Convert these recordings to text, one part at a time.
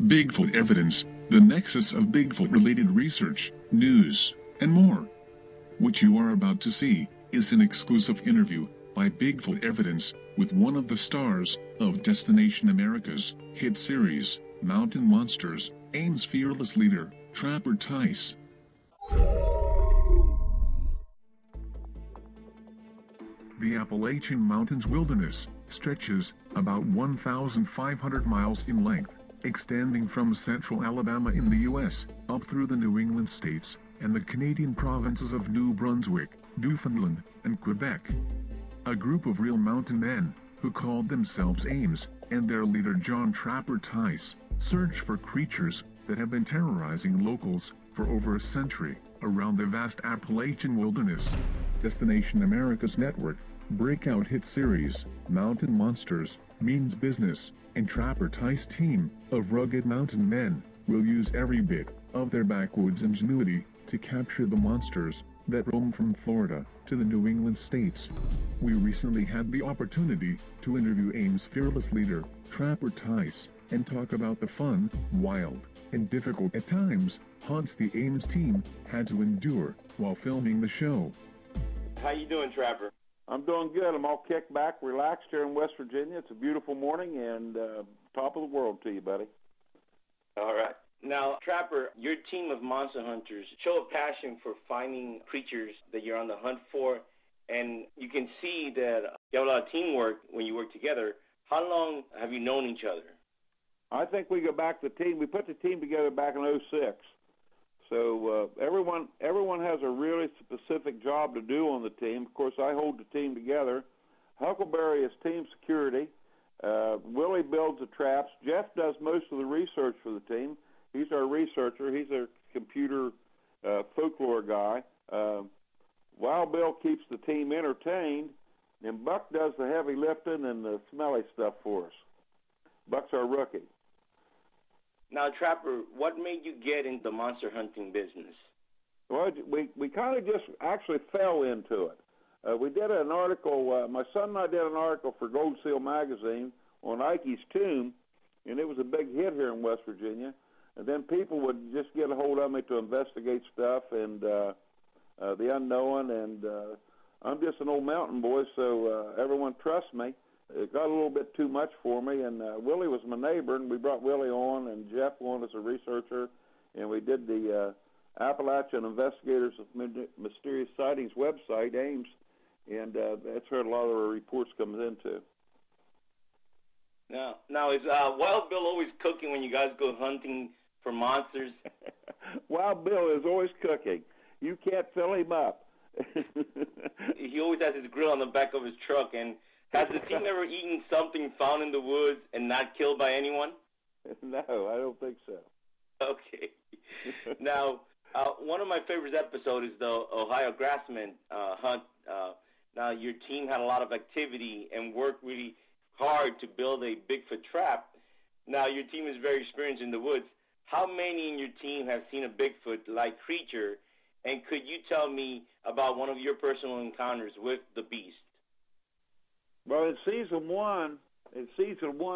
Bigfoot Evidence, the nexus of Bigfoot-related research, news, and more. What you are about to see is an exclusive interview by Bigfoot Evidence with one of the stars of Destination America's hit series, Mountain Monsters, AIM's fearless leader, Trapper Tice. The Appalachian Mountains wilderness stretches about 1,500 miles in length, extending from central Alabama in the U.S. up through the New England states and the Canadian provinces of New Brunswick, Newfoundland, and Quebec. A group of real mountain men, who called themselves AIMs, and their leader John Trapper Tice, search for creatures that have been terrorizing locals for over a century around the vast Appalachian wilderness. Destination America's network, breakout hit series, Mountain Monsters, means business, and Trapper Tice's team of rugged mountain men will use every bit of their backwoods ingenuity to capture the monsters that roam from Florida to the New England states. We recently had the opportunity to interview AIM's fearless leader, Trapper Tice, and talk about the fun, wild, and difficult at times hunts the AIM's team had to endure while filming the show. How you doing, Trapper? I'm doing good. I'm all kicked back, relaxed here in West Virginia. It's a beautiful morning and top of the world to you, buddy. All right. Now, Trapper, your team of monster hunters show a passion for finding creatures that you're on the hunt for, and you can see that you have a lot of teamwork when you work together. How long have you known each other? I think we go back to the team. We put the team together back in '06. So everyone has a really specific job to do on the team. Of course, I hold the team together. Huckleberry is team security. Willie builds the traps. Jeff does most of the research for the team. He's our researcher. He's our computer folklore guy. Wild Bill keeps the team entertained, and Buck does the heavy lifting and the smelly stuff for us. Buck's our rookie. Now, Trapper, what made you get into the monster hunting business? Well, we kind of just actually fell into it. We did an article, my son and I did an article for Gold Seal magazine on Ike's tomb, and it was a big hit here in West Virginia. And then people would just get a hold of me to investigate stuff and the unknown, and I'm just an old mountain boy, so everyone trusts me. It got a little bit too much for me, and Willie was my neighbor, and we brought Willie on, and Jeff on as a researcher, and we did the Appalachian Investigators of Mysterious Sightings website, AIMS, and that's where a lot of the reports comes into. Now is Wild Bill always cooking when you guys go hunting for monsters? Wild Bill is always cooking. You can't fill him up. He always has his grill on the back of his truck, and has the team ever eaten something found in the woods and not killed by anyone? No, I don't think so. Okay. Now, one of my favorite episodes is the Ohio Grassman hunt. Now, your team had a lot of activity and worked really hard to build a Bigfoot trap. Now, your team is very experienced in the woods. How many in your team have seen a Bigfoot-like creature? And could you tell me about one of your personal encounters with the beast? Well, in season one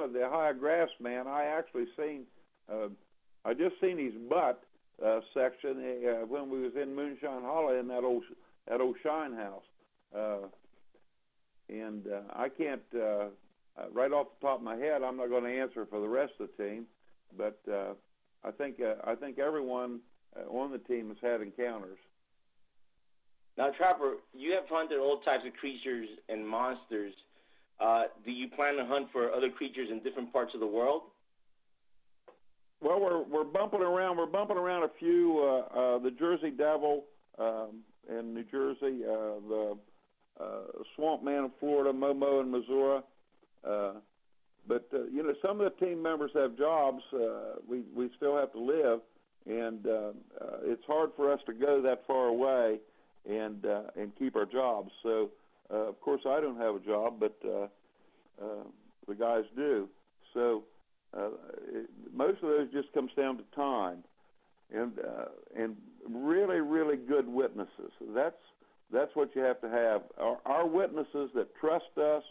of the Ohio Grassman, I actually I just seen his butt section when we was in Moonshine Hollow in that old Shine house, and I can't right off the top of my head. I'm not going to answer for the rest of the team, but I think everyone on the team has had encounters. Now, Trapper, you have hunted all types of creatures and monsters. Do you plan to hunt for other creatures in different parts of the world? Well, we're bumping around. We're bumping around a few. The Jersey Devil in New Jersey, the Swamp Man in Florida, Momo in Missouri. But some of the team members have jobs. We still have to live, and it's hard for us to go that far away and keep our jobs. So, of course, I don't have a job, but the guys do. So most of those just comes down to time and really, really good witnesses. That's what you have to have. Our witnesses that trust us,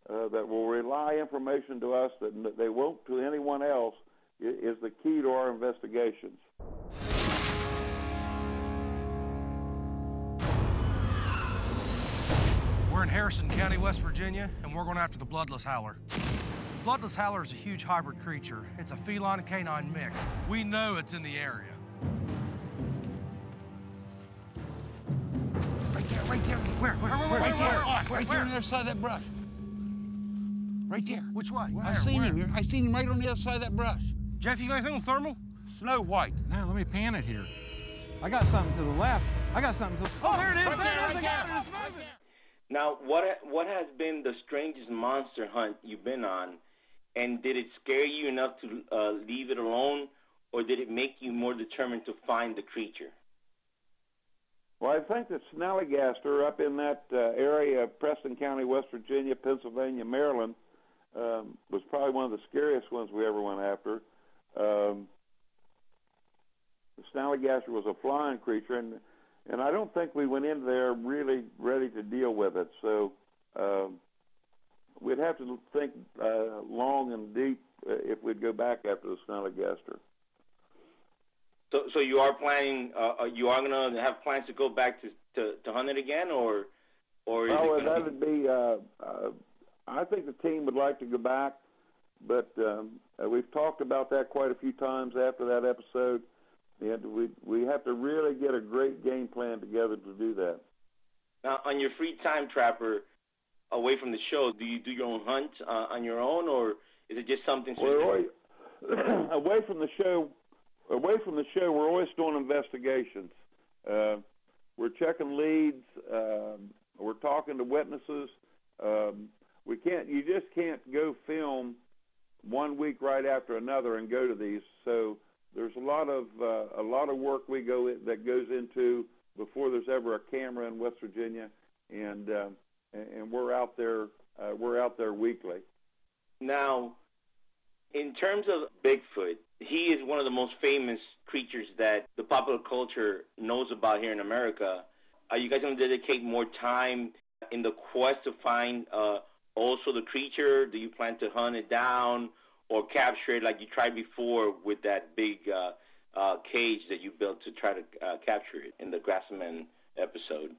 that will rely information to us that they won't to anyone else, is the key to our investigations. We're in Harrison County, West Virginia, and we're going after the bloodless howler. The bloodless howler is a huge hybrid creature. It's a feline and canine mix. We know it's in the area. Right there. Where? Right there on the other side of that brush. Right there. Which way? I seen him. I seen him right on the other side of that brush. Jeff, you got anything on thermal? Snow white. Now, let me pan it here. I got something to the left. I got something to the... Oh, there it is. There it is. I got it. It's moving. Now, what has been the strangest monster hunt you've been on, and did it scare you enough to leave it alone, or did it make you more determined to find the creature? Well, I think that snallygaster up in that area of Preston County, West Virginia, Pennsylvania, Maryland, was probably one of the scariest ones we ever went after. The snallygaster was a flying creature, and I don't think we went in there really ready to deal with it. So we'd have to think long and deep if we'd go back after the snallygaster. So you are planning? You are going to have plans to go back to hunt it again, or is it that would be. I think the team would like to go back, but we've talked about that quite a few times after that episode, and we have to really get a great game plan together to do that. Now, on your free time, Trapper, away from the show, do you do your own hunt on your own, or is it just something? Away from the show. We're always doing investigations. We're checking leads. We're talking to witnesses. You just can't go film 1 week right after another and go to these. So there's a lot of work that goes into before there's ever a camera in West Virginia, and we're out there. We're out there weekly. Now, in terms of Bigfoot, he is one of the most famous creatures that the popular culture knows about here in America. Are you guys going to dedicate more time in the quest to find also the creature? Do you plan to hunt it down or capture it like you tried before with that big cage that you built to try to capture it in the Grassman episode?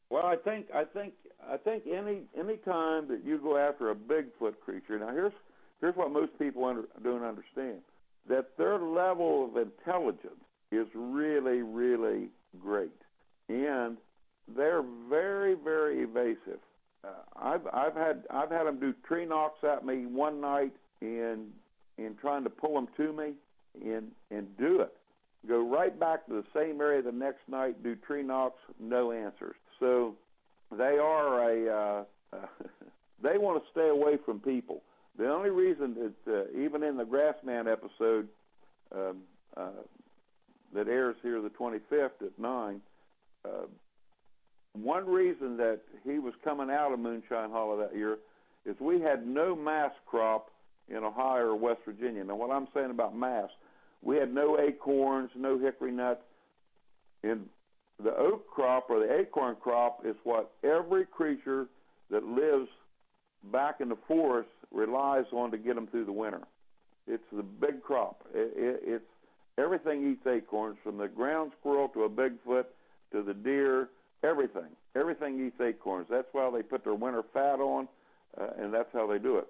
Well, I think any time that you go after a Bigfoot creature, now here's what most people don't understand, that their level of intelligence is really, really great, and they're very, very evasive. I've had them do tree knocks at me one night in trying to pull them to me, and do it. Go right back to the same area the next night, do tree knocks, no answers. So they are they want to stay away from people. The only reason that even in the Grassman episode that airs here the 25th at 9, one reason that he was coming out of Moonshine Hollow that year is we had no mass crop in Ohio or West Virginia. Now, what I'm saying about mass, we had no acorns, no hickory nuts. And the oak crop or the acorn crop is what every creature that lives back in the forest relies on to get them through the winter. It's the big crop. It's everything eats acorns, from the ground squirrel to a Bigfoot to the deer. Everything eats acorns. That's why they put their winter fat on, and that's how they do it.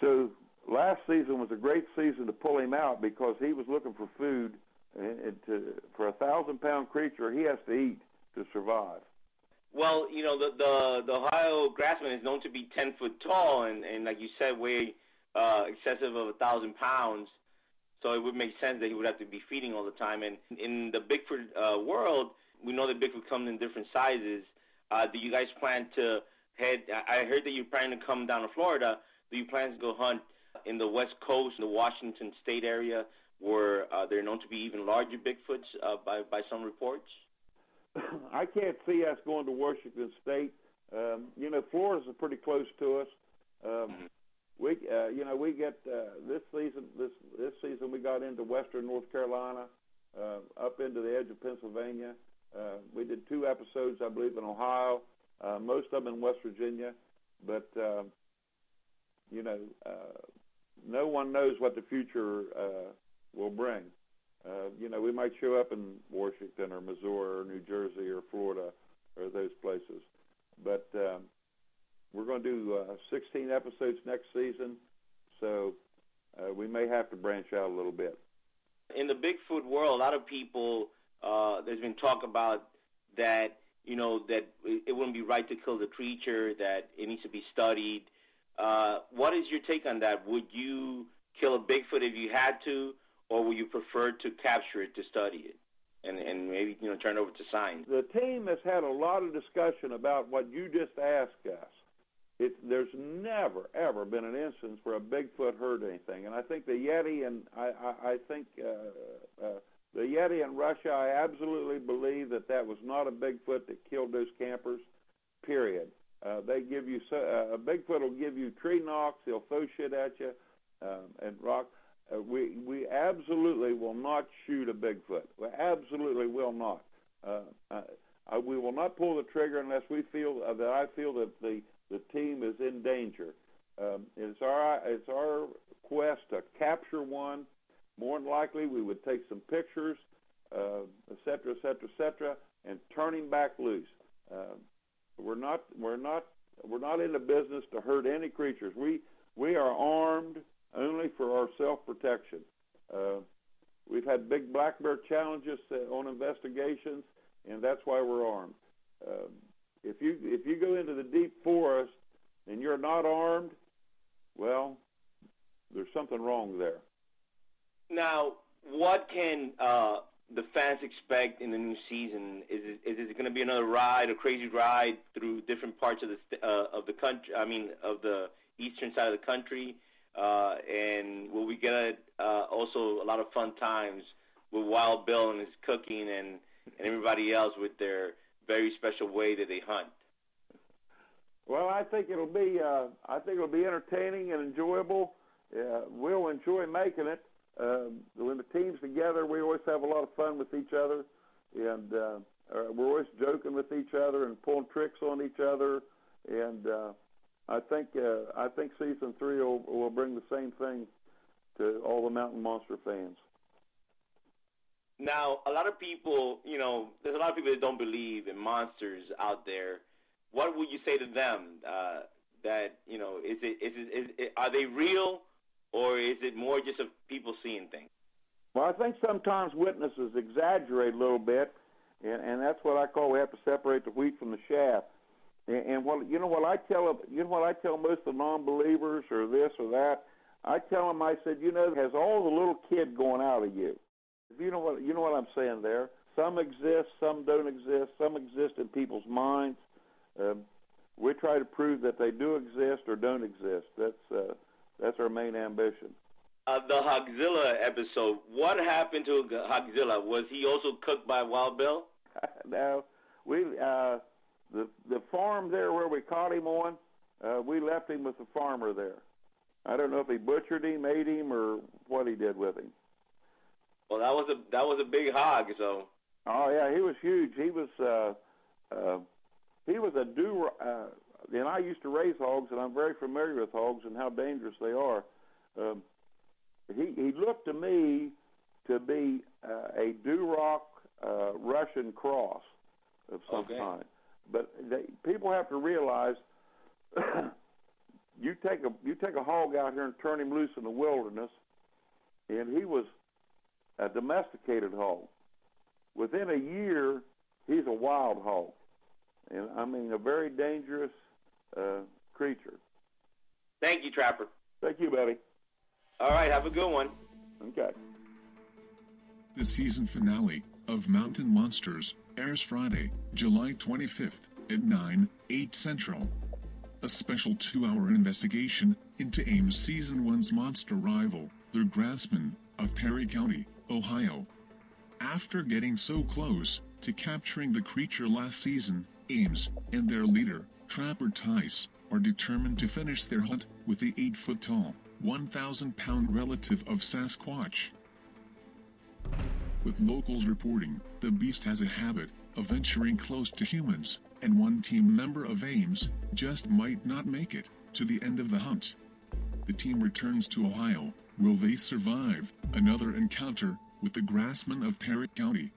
So last season was a great season to pull him out because he was looking for food, and for a 1,000-pound creature, he has to eat to survive. Well, you know, the Ohio Grassman is known to be 10 foot tall, and like you said, weigh excessive of 1,000 pounds. So it would make sense that he would have to be feeding all the time. And in the Bigfoot world, we know that Bigfoot comes in different sizes. Do you guys plan to head? I heard that you're planning to come down to Florida. Do you plan to go hunt in the West Coast, the Washington State area, where they're known to be even larger Bigfoots by some reports? I can't see us going to Washington State. You know, Florida's pretty close to us. We get this season we got into western North Carolina, up into the edge of Pennsylvania. We did 2 episodes, I believe, in Ohio, most of them in West Virginia. But no one knows what the future will bring. We might show up in Washington or Missouri or New Jersey or Florida or those places. But we're going to do 16 episodes next season, so we may have to branch out a little bit. In the Bigfoot world, a lot of people, there's been talk about that, that it wouldn't be right to kill the creature, that it needs to be studied. What is your take on that? Would you kill a Bigfoot if you had to, or would you prefer to capture it to study it and maybe, turn it over to science? The team has had a lot of discussion about what you just asked us. There's never, ever been an instance where a Bigfoot hurt anything. And I think the Yeti and I think the Yeti in Russia, I absolutely believe that was not a Bigfoot that killed those campers, period. They give you a Bigfoot will give you tree knocks. He'll throw shit at you and rock. We absolutely will not shoot a Bigfoot. We absolutely will not. We will not pull the trigger unless we feel that I feel that the team is in danger. It's our quest to capture one. More than likely, we would take some pictures, et cetera, and turn him back loose. We're not in the business to hurt any creatures. We are armed only for our self-protection. We've had big black bear challenges on investigations, and that's why we're armed. If you go into the deep forest and you're not armed, well, there's something wrong there. Now, what can the fans expect in the new season? Is it going to be another ride, a crazy ride through different parts of the country? I mean, of the eastern side of the country, and will we get also a lot of fun times with Wild Bill and his cooking and everybody else with their very special way that they hunt? Well, I think it'll be entertaining and enjoyable. We'll enjoy making it. When the team's together, we always have a lot of fun with each other, and we're always joking with each other and pulling tricks on each other. And I think season 3 will bring the same thing to all the Mountain Monster fans. Now, a lot of people, there's a lot of people that don't believe in monsters out there. What would you say to them? That are they real, or is it more just of people seeing things? Well, I think sometimes witnesses exaggerate a little bit, and that's what I call we have to separate the wheat from the chaff. And what I tell most of the non-believers or this or that, I tell them, I said, it has all the little kid going out of you. You know what I'm saying there. Some exist, some don't exist. Some exist in people's minds. We try to prove that they do exist or don't exist. That's our main ambition. The Hogzilla episode. What happened to Hogzilla? Was he also cooked by Wild Bill? No, the farm there where we caught him on, we left him with the farmer there. I don't know if he butchered him, ate him, or what he did with him. Well, that was a big hog. So. Oh yeah, he was huge. He was a and I used to raise hogs, and I'm very familiar with hogs and how dangerous they are. He looked to me to be a Duroc Russian cross of some kind. But people have to realize you take a hog out here and turn him loose in the wilderness, and he was a domesticated hog. Within a year, he's a wild hog, and I mean a very dangerous creature. Thank you, Trapper. Thank you, buddy. All right, have a good one. Okay. The season finale of Mountain Monsters airs Friday, July 25th at 8 Central. A special 2-hour investigation into Ames Season 1's monster rival, the Grassmen of Perry County, Ohio. After getting so close to capturing the creature last season, Ames and their leader, Trapper Tice, are determined to finish their hunt with the 8-foot-tall, 1,000-pound relative of Sasquatch. With locals reporting, the beast has a habit of venturing close to humans, and one team member of Ames just might not make it to the end of the hunt. The team returns to Ohio. Will they survive another encounter with the Grassmen of Perry County?